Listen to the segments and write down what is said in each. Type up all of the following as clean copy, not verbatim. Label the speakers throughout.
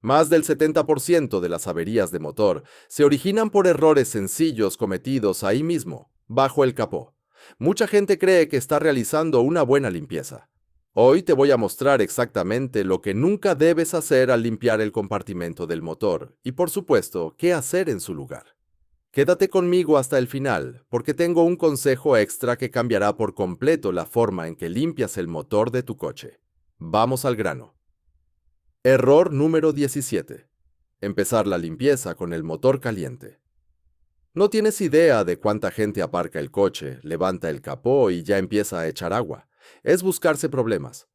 Speaker 1: Más del 70% de las averías de motor se originan por errores sencillos cometidos ahí mismo, bajo el capó. Mucha gente cree que está realizando una buena limpieza. Hoy te voy a mostrar exactamente lo que nunca debes hacer al limpiar el compartimento del motor y, por supuesto, qué hacer en su lugar. Quédate conmigo hasta el final, porque tengo un consejo extra que cambiará por completo la forma en que limpias el motor de tu coche. Vamos al grano. Error número 17. Empezar la limpieza con el motor caliente. No tienes idea de cuánta gente aparca el coche, levanta el capó y ya empieza a echar agua. Es buscarse problemas.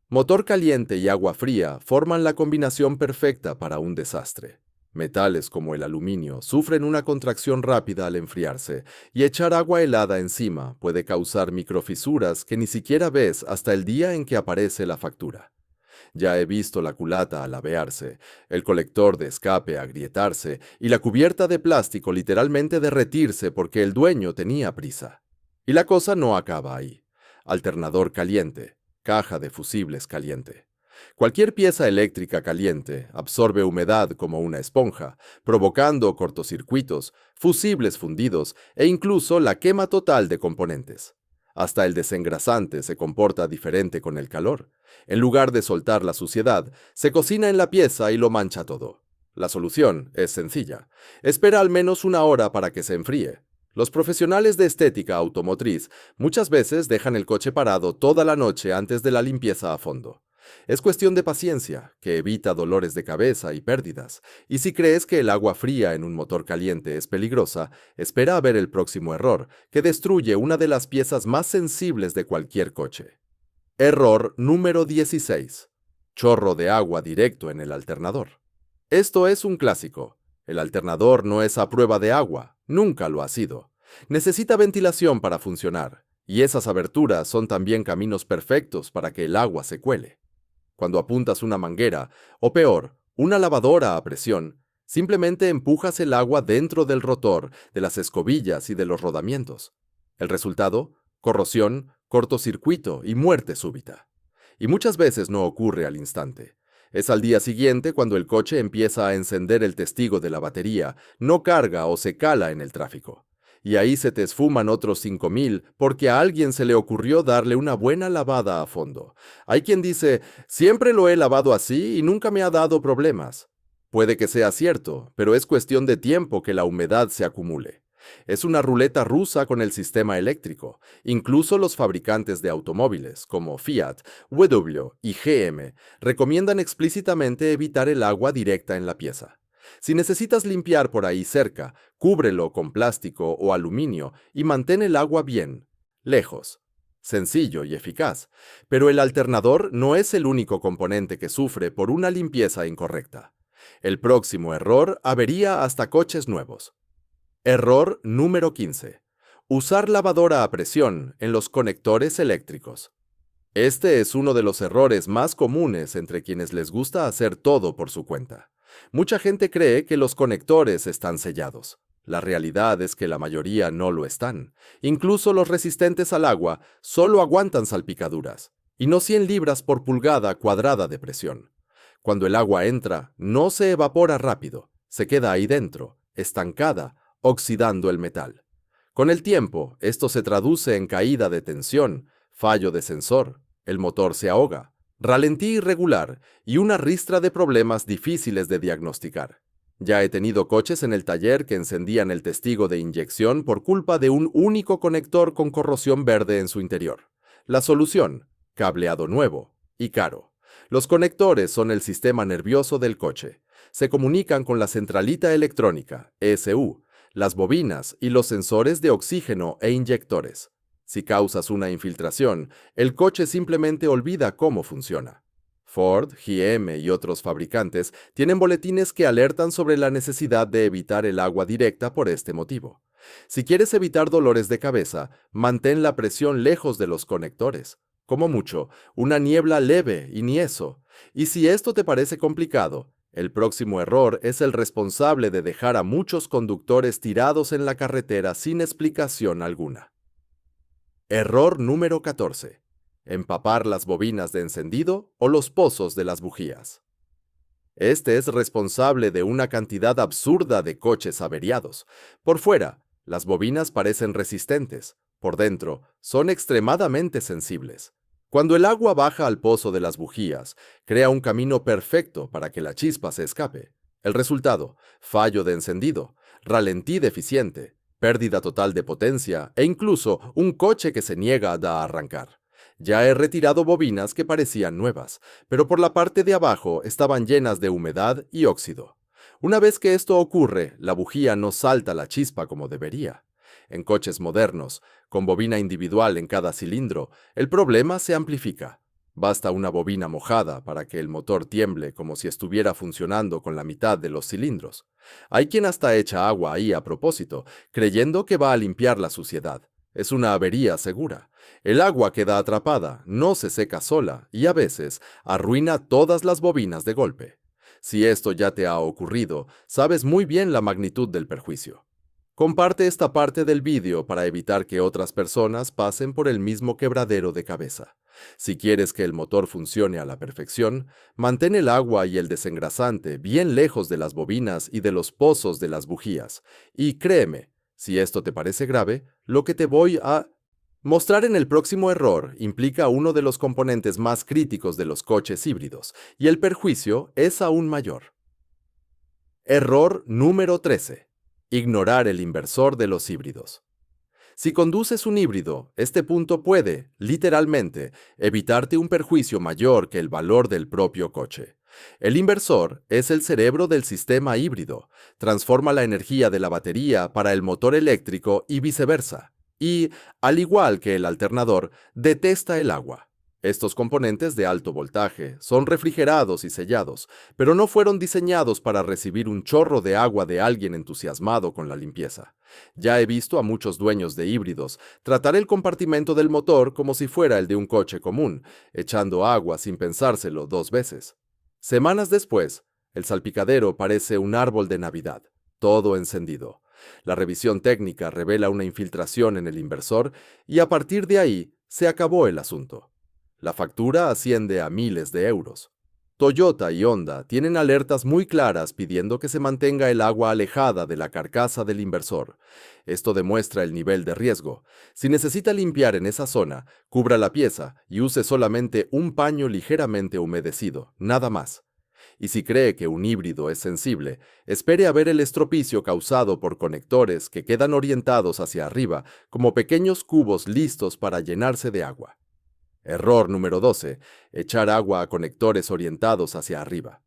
Speaker 1: Motor caliente y agua fría forman la combinación perfecta para un desastre. Metales como el aluminio sufren una contracción rápida al enfriarse, y echar agua helada encima puede causar microfisuras que ni siquiera ves hasta el día en que aparece la factura. Ya he visto la culata alabearse, el colector de escape agrietarse y la cubierta de plástico literalmente derretirse porque el dueño tenía prisa. Y la cosa no acaba ahí. Alternador caliente, caja de fusibles caliente. Cualquier pieza eléctrica caliente absorbe humedad como una esponja, provocando cortocircuitos, fusibles fundidos e incluso la quema total de componentes. Hasta el desengrasante se comporta diferente con el calor. En lugar de soltar la suciedad, se cocina en la pieza y lo mancha todo. La solución es sencilla. Espera al menos una hora para que se enfríe. Los profesionales de estética automotriz muchas veces dejan el coche parado toda la noche antes de la limpieza a fondo. Es cuestión de paciencia, que evita dolores de cabeza y pérdidas. Y si crees que el agua fría en un motor caliente es peligrosa, espera a ver el próximo error, que destruye una de las piezas más sensibles de cualquier coche. Error número 16. Chorro de agua directo en el alternador. Esto es un clásico. El alternador no es a prueba de agua, nunca lo ha sido. Necesita ventilación para funcionar, y esas aberturas son también caminos perfectos para que el agua se cuele. Cuando apuntas una manguera, o peor, una lavadora a presión, simplemente empujas el agua dentro del rotor, de las escobillas y de los rodamientos. El resultado: corrosión, cortocircuito y muerte súbita. Y muchas veces no ocurre al instante. Es al día siguiente cuando el coche empieza a encender el testigo de la batería, no carga o se cala en el tráfico. Y ahí se te esfuman otros 5,000 porque a alguien se le ocurrió darle una buena lavada a fondo. Hay quien dice: siempre lo he lavado así y nunca me ha dado problemas. Puede que sea cierto, pero es cuestión de tiempo que la humedad se acumule. Es una ruleta rusa con el sistema eléctrico. Incluso los fabricantes de automóviles, como Fiat, VW y GM, recomiendan explícitamente evitar el agua directa en la pieza. Si necesitas limpiar por ahí cerca, cúbrelo con plástico o aluminio y mantén el agua bien, lejos. Sencillo y eficaz, pero el alternador no es el único componente que sufre por una limpieza incorrecta. El próximo error avería hasta coches nuevos. Error número 15. Usar lavadora a presión en los conectores eléctricos. Este es uno de los errores más comunes entre quienes les gusta hacer todo por su cuenta. Mucha gente cree que los conectores están sellados. La realidad es que la mayoría no lo están. Incluso los resistentes al agua solo aguantan salpicaduras, y no 100 libras por pulgada cuadrada de presión. Cuando el agua entra, no se evapora rápido, se queda ahí dentro, estancada, oxidando el metal. Con el tiempo, esto se traduce en caída de tensión, fallo de sensor, el motor se ahoga, ralentí irregular y una ristra de problemas difíciles de diagnosticar. Ya he tenido coches en el taller que encendían el testigo de inyección por culpa de un único conector con corrosión verde en su interior. La solución: cableado nuevo y caro. Los conectores son el sistema nervioso del coche. Se comunican con la centralita electrónica, ECU, las bobinas y los sensores de oxígeno e inyectores. Si causas una infiltración, el coche simplemente olvida cómo funciona. Ford, GM y otros fabricantes tienen boletines que alertan sobre la necesidad de evitar el agua directa por este motivo. Si quieres evitar dolores de cabeza, mantén la presión lejos de los conectores. Como mucho, una niebla leve y ni eso. Y si esto te parece complicado, el próximo error es el responsable de dejar a muchos conductores tirados en la carretera sin explicación alguna. Error número 14. Empapar las bobinas de encendido o los pozos de las bujías. Este es responsable de una cantidad absurda de coches averiados. Por fuera, las bobinas parecen resistentes. Por dentro, son extremadamente sensibles. Cuando el agua baja al pozo de las bujías, crea un camino perfecto para que la chispa se escape. El resultado: fallo de encendido, ralentí deficiente, pérdida total de potencia e incluso un coche que se niega a arrancar. Ya he retirado bobinas que parecían nuevas, pero por la parte de abajo estaban llenas de humedad y óxido. Una vez que esto ocurre, la bujía no salta la chispa como debería. En coches modernos, con bobina individual en cada cilindro, el problema se amplifica. Basta una bobina mojada para que el motor tiemble como si estuviera funcionando con la mitad de los cilindros. Hay quien hasta echa agua ahí a propósito, creyendo que va a limpiar la suciedad. Es una avería segura. El agua queda atrapada, no se seca sola y a veces arruina todas las bobinas de golpe. Si esto ya te ha ocurrido, sabes muy bien la magnitud del perjuicio. Comparte esta parte del vídeo para evitar que otras personas pasen por el mismo quebradero de cabeza. Si quieres que el motor funcione a la perfección, mantén el agua y el desengrasante bien lejos de las bobinas y de los pozos de las bujías. Y créeme, si esto te parece grave, lo que te voy a mostrar en el próximo error implica uno de los componentes más críticos de los coches híbridos, y el perjuicio es aún mayor. Error número 13. Ignorar el inversor de los híbridos. Si conduces un híbrido, este punto puede, literalmente, evitarte un perjuicio mayor que el valor del propio coche. El inversor es el cerebro del sistema híbrido, transforma la energía de la batería para el motor eléctrico y viceversa, y, al igual que el alternador, detesta el agua. Estos componentes de alto voltaje son refrigerados y sellados, pero no fueron diseñados para recibir un chorro de agua de alguien entusiasmado con la limpieza. Ya he visto a muchos dueños de híbridos tratar el compartimento del motor como si fuera el de un coche común, echando agua sin pensárselo 2 veces. Semanas después, el salpicadero parece un árbol de Navidad, todo encendido. La revisión técnica revela una infiltración en el inversor y a partir de ahí se acabó el asunto. La factura asciende a miles de euros. Toyota y Honda tienen alertas muy claras pidiendo que se mantenga el agua alejada de la carcasa del inversor. Esto demuestra el nivel de riesgo. Si necesita limpiar en esa zona, cubra la pieza y use solamente un paño ligeramente humedecido, nada más. Y si cree que un híbrido es sensible, espere a ver el estropicio causado por conectores que quedan orientados hacia arriba como pequeños cubos listos para llenarse de agua. Error número 12. Echar agua a conectores orientados hacia arriba.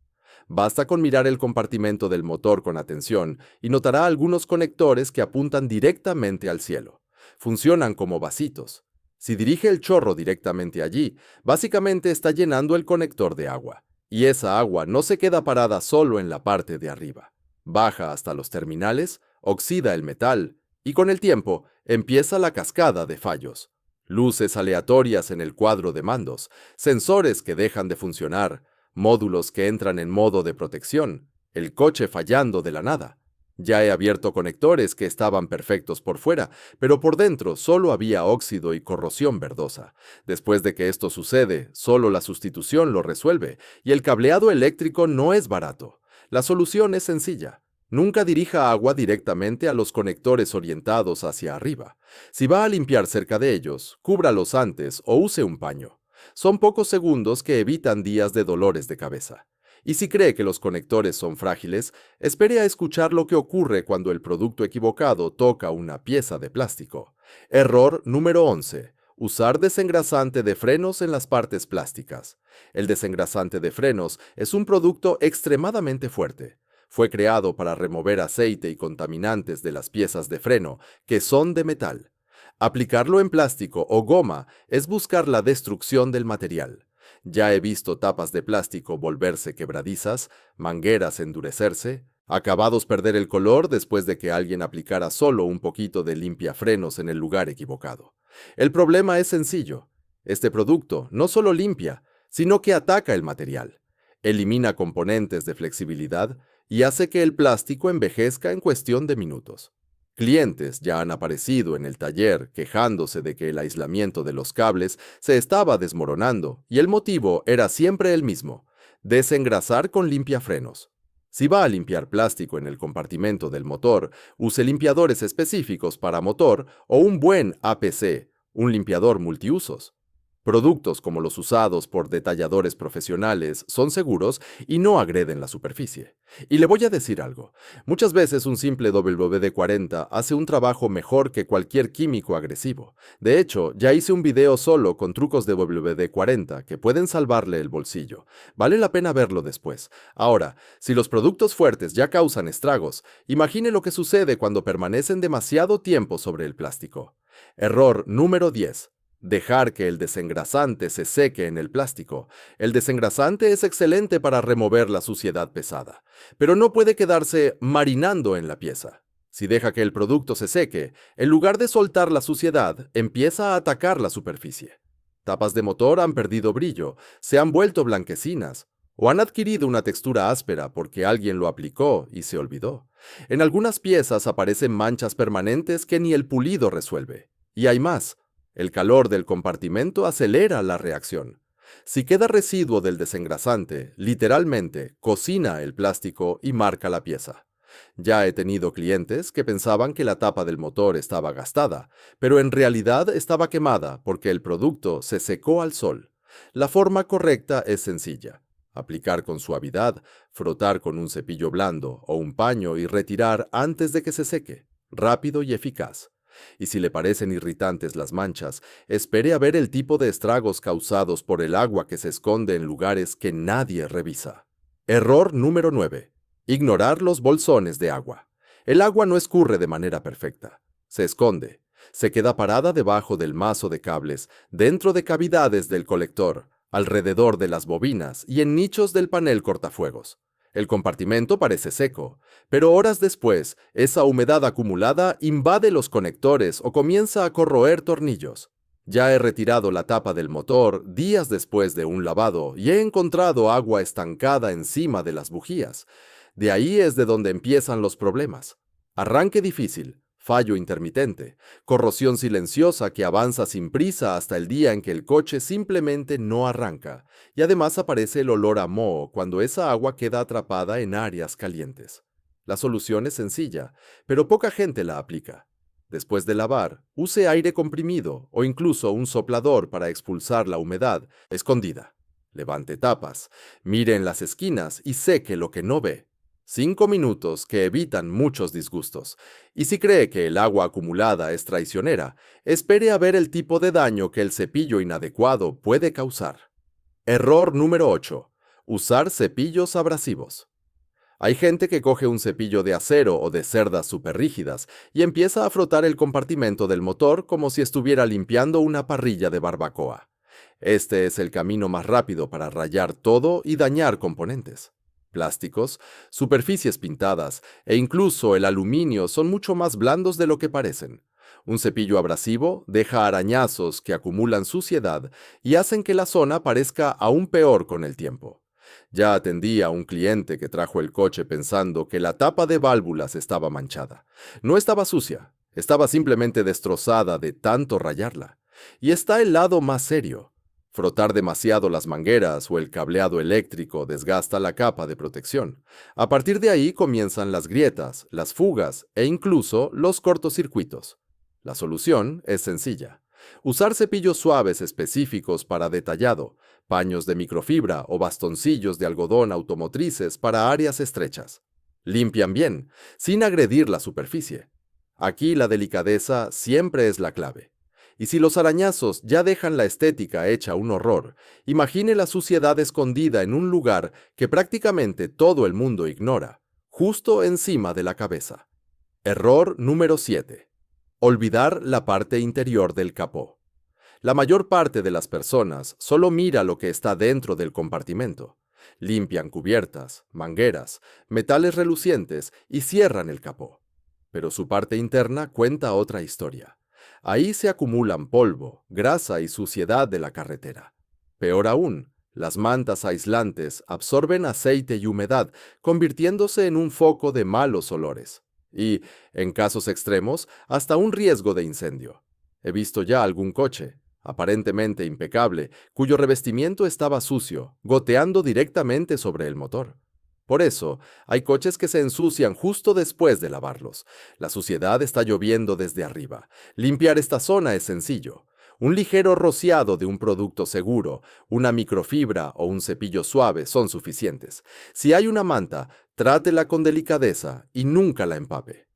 Speaker 1: Basta con mirar el compartimento del motor con atención y notará algunos conectores que apuntan directamente al cielo. Funcionan como vasitos. Si dirige el chorro directamente allí, básicamente está llenando el conector de agua. Y esa agua no se queda parada solo en la parte de arriba. Baja hasta los terminales, oxida el metal y con el tiempo empieza la cascada de fallos. Luces aleatorias en el cuadro de mandos, sensores que dejan de funcionar, módulos que entran en modo de protección, el coche fallando de la nada. Ya he abierto conectores que estaban perfectos por fuera, pero por dentro solo había óxido y corrosión verdosa. Después de que esto sucede, solo la sustitución lo resuelve, y el cableado eléctrico no es barato. La solución es sencilla. Nunca dirija agua directamente a los conectores orientados hacia arriba. Si va a limpiar cerca de ellos, cúbralos antes o use un paño. Son pocos segundos que evitan días de dolores de cabeza. Y si cree que los conectores son frágiles, espere a escuchar lo que ocurre cuando el producto equivocado toca una pieza de plástico. Error número 11. Usar desengrasante de frenos en las partes plásticas. El desengrasante de frenos es un producto extremadamente fuerte. Fue creado para remover aceite y contaminantes de las piezas de freno, que son de metal. Aplicarlo en plástico o goma es buscar la destrucción del material. Ya he visto tapas de plástico volverse quebradizas, mangueras endurecerse, acabados perder el color después de que alguien aplicara solo un poquito de limpiafrenos en el lugar equivocado. El problema es sencillo. Este producto no solo limpia, sino que ataca el material. Elimina componentes de flexibilidad y hace que el plástico envejezca en cuestión de minutos. Clientes ya han aparecido en el taller quejándose de que el aislamiento de los cables se estaba desmoronando y el motivo era siempre el mismo: Desengrasar con limpiafrenos. Si va a limpiar plástico en el compartimento del motor, use limpiadores específicos para motor o un buen APC, un limpiador multiusos. Productos como los usados por detalladores profesionales son seguros y no agreden la superficie. Y le voy a decir algo, muchas veces un simple WD-40 hace un trabajo mejor que cualquier químico agresivo. De hecho, ya hice un video solo con trucos de WD-40 que pueden salvarle el bolsillo. Vale la pena verlo después. Ahora, si los productos fuertes ya causan estragos, imagine lo que sucede cuando permanecen demasiado tiempo sobre el plástico. Error número 10. Dejar que el desengrasante se seque en el plástico. El desengrasante es excelente para remover la suciedad pesada, pero no puede quedarse marinando en la pieza. Si deja que el producto se seque, en lugar de soltar la suciedad, empieza a atacar la superficie. Tapas de motor han perdido brillo, se han vuelto blanquecinas, o han adquirido una textura áspera porque alguien lo aplicó y se olvidó. En algunas piezas aparecen manchas permanentes que ni el pulido resuelve. Y hay más. El calor del compartimento acelera la reacción. Si queda residuo del desengrasante, literalmente cocina el plástico y marca la pieza. Ya he tenido clientes que pensaban que la tapa del motor estaba gastada, pero en realidad estaba quemada porque el producto se secó al sol. La forma correcta es sencilla. Aplicar con suavidad, frotar con un cepillo blando o un paño y retirar antes de que se seque. Rápido y eficaz. Y si le parecen irritantes las manchas, espere a ver el tipo de estragos causados por el agua que se esconde en lugares que nadie revisa. Error número 9. Ignorar los bolsones de agua. El agua no escurre de manera perfecta. Se esconde. Se queda parada debajo del mazo de cables, dentro de cavidades del colector, alrededor de las bobinas y en nichos del panel cortafuegos. El compartimento parece seco, pero horas después, esa humedad acumulada invade los conectores o comienza a corroer tornillos. Ya he retirado la tapa del motor días después de un lavado y he encontrado agua estancada encima de las bujías. De ahí es de donde empiezan los problemas. Arranque difícil, fallo intermitente, corrosión silenciosa que avanza sin prisa hasta el día en que el coche simplemente no arranca, y además aparece el olor a moho cuando esa agua queda atrapada en áreas calientes. La solución es sencilla, pero poca gente la aplica. Después de lavar, use aire comprimido o incluso un soplador para expulsar la humedad escondida. Levante tapas, mire en las esquinas y seque lo que no ve. 5 minutos que evitan muchos disgustos. Y si cree que el agua acumulada es traicionera, espere a ver el tipo de daño que el cepillo inadecuado puede causar. Error número 8. Usar cepillos abrasivos. Hay gente que coge un cepillo de acero o de cerdas superrígidas y empieza a frotar el compartimento del motor como si estuviera limpiando una parrilla de barbacoa. Este es el camino más rápido para rayar todo y dañar componentes. Plásticos, superficies pintadas e incluso el aluminio son mucho más blandos de lo que parecen. Un cepillo abrasivo deja arañazos que acumulan suciedad y hacen que la zona parezca aún peor con el tiempo. Ya atendí a un cliente que trajo el coche pensando que la tapa de válvulas estaba manchada. No estaba sucia, estaba simplemente destrozada de tanto rayarla. Y está el lado más serio. Frotar demasiado las mangueras o el cableado eléctrico desgasta la capa de protección. A partir de ahí comienzan las grietas, las fugas e incluso los cortocircuitos. La solución es sencilla. Usar cepillos suaves específicos para detallado, paños de microfibra o bastoncillos de algodón automotrices para áreas estrechas. Limpian bien, sin agredir la superficie. Aquí la delicadeza siempre es la clave. Y si los arañazos ya dejan la estética hecha un horror, imagine la suciedad escondida en un lugar que prácticamente todo el mundo ignora, justo encima de la cabeza. Error número 7. Olvidar la parte interior del capó. La mayor parte de las personas solo mira lo que está dentro del compartimento. Limpian cubiertas, mangueras, metales relucientes y cierran el capó. Pero su parte interna cuenta otra historia. Ahí se acumulan polvo, grasa y suciedad de la carretera. Peor aún, las mantas aislantes absorben aceite y humedad, convirtiéndose en un foco de malos olores. Y, en casos extremos, hasta un riesgo de incendio. He visto ya algún coche, aparentemente impecable, cuyo revestimiento estaba sucio, goteando directamente sobre el motor. Por eso, hay coches que se ensucian justo después de lavarlos. La suciedad está lloviendo desde arriba. Limpiar esta zona es sencillo. Un ligero rociado de un producto seguro, una microfibra o un cepillo suave son suficientes. Si hay una manta, trátela con delicadeza y nunca la empape.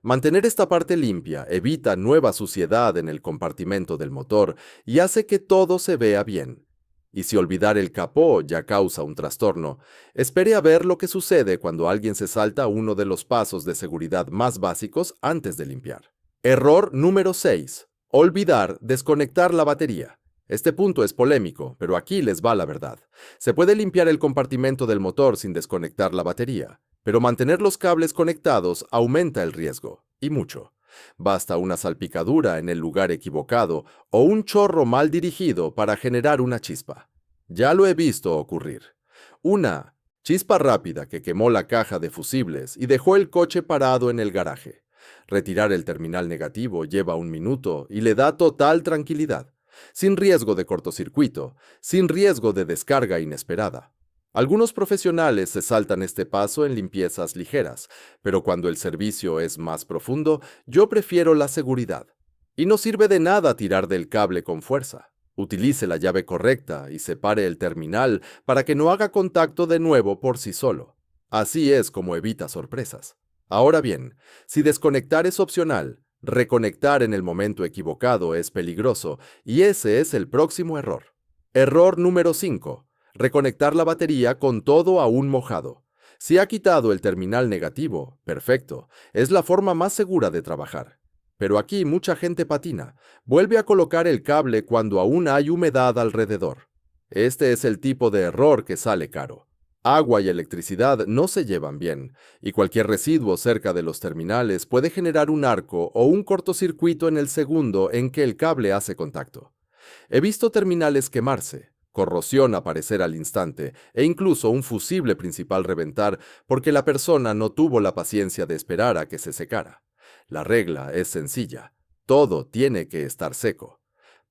Speaker 1: Mantener esta parte limpia evita nueva suciedad en el compartimento del motor y hace que todo se vea bien. Y si olvidar el capó ya causa un trastorno, espere a ver lo que sucede cuando alguien se salta uno de los pasos de seguridad más básicos antes de limpiar. Error número 6. Olvidar desconectar la batería. Este punto es polémico, pero aquí les va la verdad. Se puede limpiar el compartimento del motor sin desconectar la batería, pero mantener los cables conectados aumenta el riesgo, y mucho. Basta una salpicadura en el lugar equivocado o un chorro mal dirigido para generar una chispa. Ya lo he visto ocurrir. Una chispa rápida que quemó la caja de fusibles y dejó el coche parado en el garaje. Retirar el terminal negativo lleva 1 minuto y le da total tranquilidad, sin riesgo de cortocircuito, sin riesgo de descarga inesperada. Algunos profesionales se saltan este paso en limpiezas ligeras, pero cuando el servicio es más profundo, yo prefiero la seguridad. Y no sirve de nada tirar del cable con fuerza. Utilice la llave correcta y separe el terminal para que no haga contacto de nuevo por sí solo. Así es como evita sorpresas. Ahora bien, si desconectar es opcional, reconectar en el momento equivocado es peligroso y ese es el próximo error. Error número 5. Reconectar la batería con todo aún mojado. Si ha quitado el terminal negativo, perfecto, es la forma más segura de trabajar. Pero aquí mucha gente patina. Vuelve a colocar el cable cuando aún hay humedad alrededor. Este es el tipo de error que sale caro. Agua y electricidad no se llevan bien, y cualquier residuo cerca de los terminales puede generar un arco o un cortocircuito en el segundo en que el cable hace contacto. He visto terminales quemarse, corrosión aparecer al instante e incluso un fusible principal reventar porque la persona no tuvo la paciencia de esperar a que se secara. La regla es sencilla. Todo tiene que estar seco.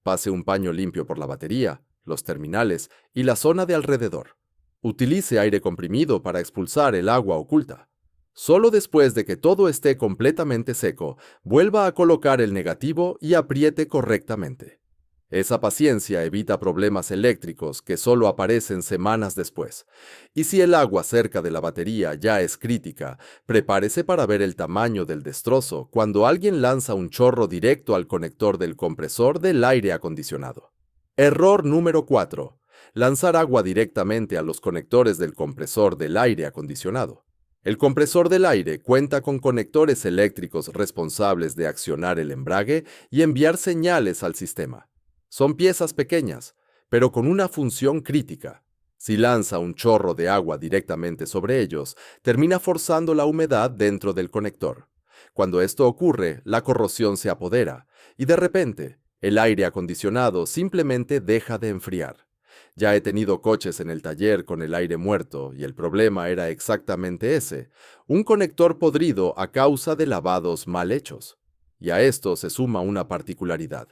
Speaker 1: Pase un paño limpio por la batería, los terminales y la zona de alrededor. Utilice aire comprimido para expulsar el agua oculta. Solo después de que todo esté completamente seco, vuelva a colocar el negativo y apriete correctamente. Esa paciencia evita problemas eléctricos que solo aparecen semanas después. Y si el agua cerca de la batería ya es crítica, prepárese para ver el tamaño del destrozo cuando alguien lanza un chorro directo al conector del compresor del aire acondicionado. Error número 4. Lanzar agua directamente a los conectores del compresor del aire acondicionado. El compresor del aire cuenta con conectores eléctricos responsables de accionar el embrague y enviar señales al sistema. Son piezas pequeñas, pero con una función crítica. Si lanza un chorro de agua directamente sobre ellos, termina forzando la humedad dentro del conector. Cuando esto ocurre, la corrosión se apodera y de repente, el aire acondicionado simplemente deja de enfriar. Ya he tenido coches en el taller con el aire muerto y el problema era exactamente ese, un conector podrido a causa de lavados mal hechos. Y a esto se suma una particularidad.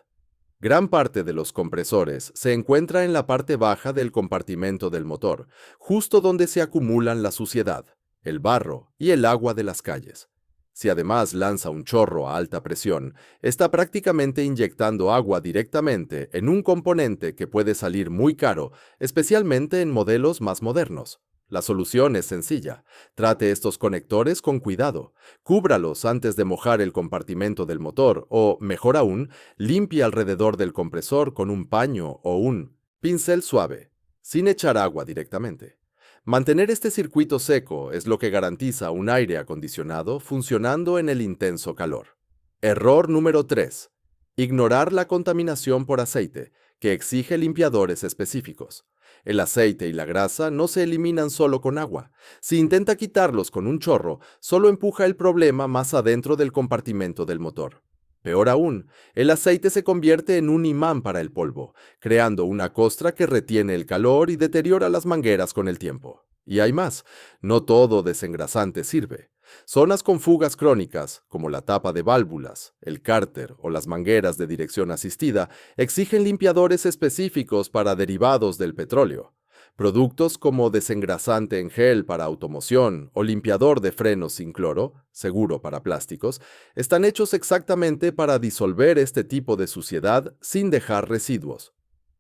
Speaker 1: Gran parte de los compresores se encuentra en la parte baja del compartimento del motor, justo donde se acumulan la suciedad, el barro y el agua de las calles. Si además lanza un chorro a alta presión, está prácticamente inyectando agua directamente en un componente que puede salir muy caro, especialmente en modelos más modernos. La solución es sencilla. Trate estos conectores con cuidado. Cúbralos antes de mojar el compartimento del motor o, mejor aún, limpie alrededor del compresor con un paño o un pincel suave, sin echar agua directamente. Mantener este circuito seco es lo que garantiza un aire acondicionado funcionando en el intenso calor. Error número 3. Ignorar la contaminación por aceite, que exige limpiadores específicos. El aceite y la grasa no se eliminan solo con agua. Si intenta quitarlos con un chorro, solo empuja el problema más adentro del compartimento del motor. Peor aún, el aceite se convierte en un imán para el polvo, creando una costra que retiene el calor y deteriora las mangueras con el tiempo. Y hay más, no todo desengrasante sirve. Zonas con fugas crónicas, como la tapa de válvulas, el cárter o las mangueras de dirección asistida, exigen limpiadores específicos para derivados del petróleo. Productos como desengrasante en gel para automoción o limpiador de frenos sin cloro, seguro para plásticos, están hechos exactamente para disolver este tipo de suciedad sin dejar residuos.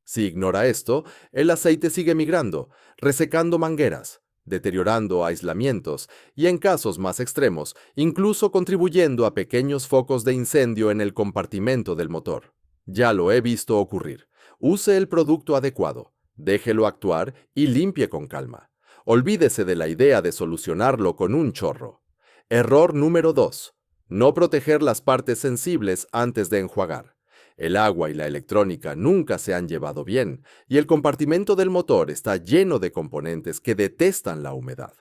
Speaker 1: Si ignora esto, el aceite sigue migrando, resecando mangueras, deteriorando aislamientos y, en casos más extremos, incluso contribuyendo a pequeños focos de incendio en el compartimento del motor. Ya lo he visto ocurrir. Use el producto adecuado, déjelo actuar y limpie con calma. Olvídese de la idea de solucionarlo con un chorro. Error número 2. No proteger las partes sensibles antes de enjuagar. El agua y la electrónica nunca se han llevado bien, y el compartimento del motor está lleno de componentes que detestan la humedad.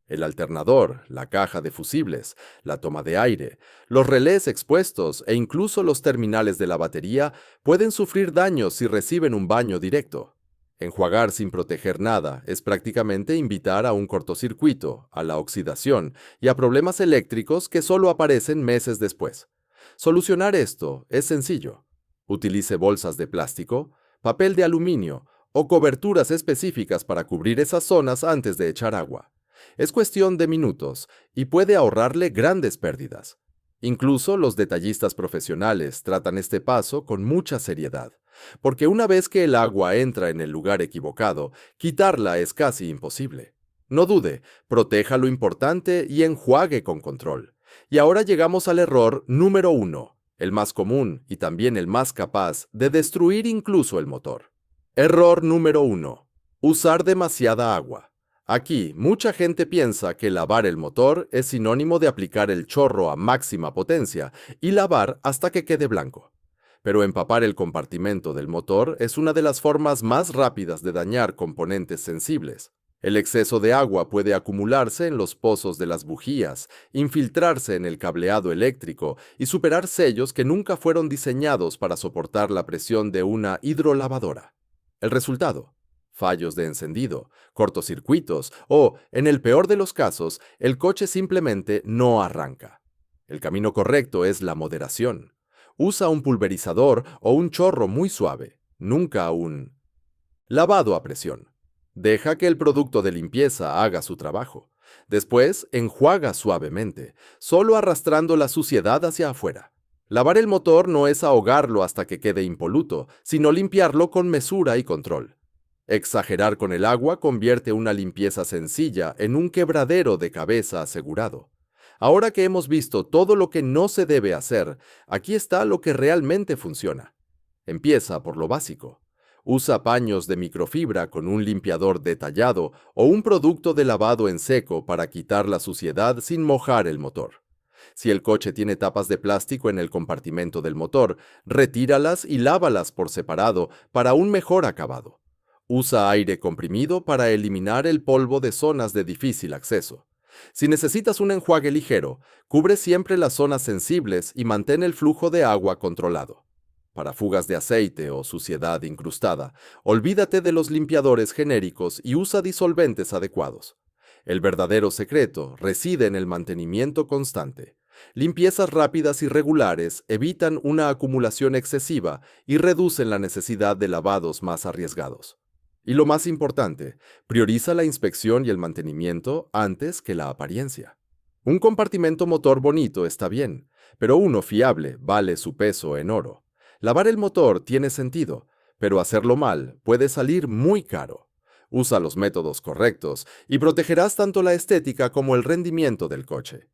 Speaker 1: El alternador, la caja de fusibles, la toma de aire, los relés expuestos e incluso los terminales de la batería pueden sufrir daños si reciben un baño directo. Enjuagar sin proteger nada es prácticamente invitar a un cortocircuito, a la oxidación y a problemas eléctricos que solo aparecen meses después. Solucionar esto es sencillo. Utilice bolsas de plástico, papel de aluminio o coberturas específicas para cubrir esas zonas antes de echar agua. Es cuestión de minutos y puede ahorrarle grandes pérdidas. Incluso los detallistas profesionales tratan este paso con mucha seriedad, porque una vez que el agua entra en el lugar equivocado, quitarla es casi imposible. No dude, proteja lo importante y enjuague con control. Y ahora llegamos al error número 1. El más común y también el más capaz de destruir incluso el motor. Error número 1. Usar demasiada agua. Aquí, mucha gente piensa que lavar el motor es sinónimo de aplicar el chorro a máxima potencia y lavar hasta que quede blanco. Pero empapar el compartimento del motor es una de las formas más rápidas de dañar componentes sensibles. El exceso de agua puede acumularse en los pozos de las bujías, infiltrarse en el cableado eléctrico y superar sellos que nunca fueron diseñados para soportar la presión de una hidrolavadora. El resultado: fallos de encendido, cortocircuitos o, en el peor de los casos, el coche simplemente no arranca. El camino correcto es la moderación. Usa un pulverizador o un chorro muy suave, nunca un lavado a presión. Deja que el producto de limpieza haga su trabajo. Después, enjuaga suavemente, solo arrastrando la suciedad hacia afuera. Lavar el motor no es ahogarlo hasta que quede impoluto, sino limpiarlo con mesura y control. Exagerar con el agua convierte una limpieza sencilla en un quebradero de cabeza asegurado. Ahora que hemos visto todo lo que no se debe hacer, aquí está lo que realmente funciona. Empieza por lo básico. Usa paños de microfibra con un limpiador detallado o un producto de lavado en seco para quitar la suciedad sin mojar el motor. Si el coche tiene tapas de plástico en el compartimento del motor, retíralas y lávalas por separado para un mejor acabado. Usa aire comprimido para eliminar el polvo de zonas de difícil acceso. Si necesitas un enjuague ligero, cubre siempre las zonas sensibles y mantén el flujo de agua controlado. Para fugas de aceite o suciedad incrustada, olvídate de los limpiadores genéricos y usa disolventes adecuados. El verdadero secreto reside en el mantenimiento constante. Limpiezas rápidas y regulares evitan una acumulación excesiva y reducen la necesidad de lavados más arriesgados. Y lo más importante, prioriza la inspección y el mantenimiento antes que la apariencia. Un compartimento motor bonito está bien, pero uno fiable vale su peso en oro. Lavar el motor tiene sentido, pero hacerlo mal puede salir muy caro. Usa los métodos correctos y protegerás tanto la estética como el rendimiento del coche.